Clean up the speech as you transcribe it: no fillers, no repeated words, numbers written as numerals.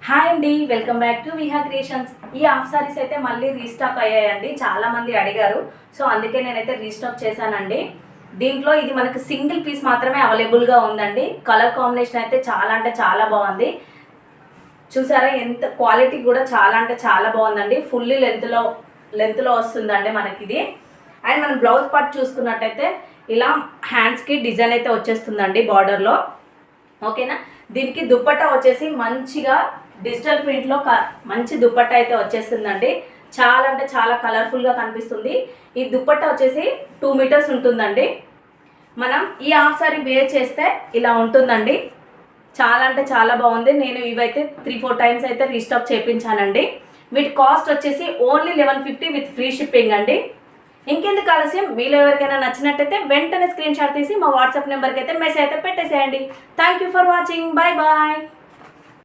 Hi అండి, welcome back to Viha creations. ఈ half saris అయితే మళ్ళీ రీస్టాక్ అయ్యాయండి. చాలా మంది అడిగారు, సో అందుకే నేనైతే రీస్టాక్ చేశానండి. దీంట్లో ఇది మనకు సింగిల్ పీస్ మాత్రమే అవైలబుల్గా ఉందండి. కలర్ కాంబినేషన్ అయితే చాలా అంటే చాలా బాగుంది. చూసారా, ఎంత క్వాలిటీ కూడా చాలా అంటే చాలా బాగుందండి. ఫుల్లీ లెంత్లో వస్తుందండి మనకి ఇది. అండ్ మనం బ్లౌజ్ పార్ట్ చూసుకున్నట్టయితే ఇలా హ్యాండ్స్కి డిజైన్ అయితే వచ్చేస్తుందండి బార్డర్లో. ఓకేనా. దీనికి దుప్పట్టా వచ్చేసి మంచిగా డిజిటల్ ప్రింట్లో మంచి దుప్పట్టా అయితే వచ్చేస్తుందండి. చాలా అంటే చాలా కలర్ఫుల్గా కనిపిస్తుంది. ఈ దుప్పట్టా వచ్చేసి 2 మీటర్స్ ఉంటుందండి. మనం ఈ హాఫ్ సారీ వేర్ చేస్తే ఇలా ఉంటుందండి. చాలా అంటే చాలా బాగుంది. నేను ఇవైతే 3-4 టైమ్స్ అయితే రీస్టాక్ చేయించానండి. వీటి కాస్ట్ వచ్చేసి ఓన్లీ 1150 విత్ ఫ్రీ షిప్పింగ్ అండి. ఇంకెందుకు ఆలస్యం, మీలో ఎవరికైనా నచ్చినట్టయితే వెంటనే స్క్రీన్ షాట్ తీసి మా వాట్సాప్ నెంబర్కి అయితే మెసేజ్ అయితే పెట్టేసేయండి. Thank you for watching. Bye bye.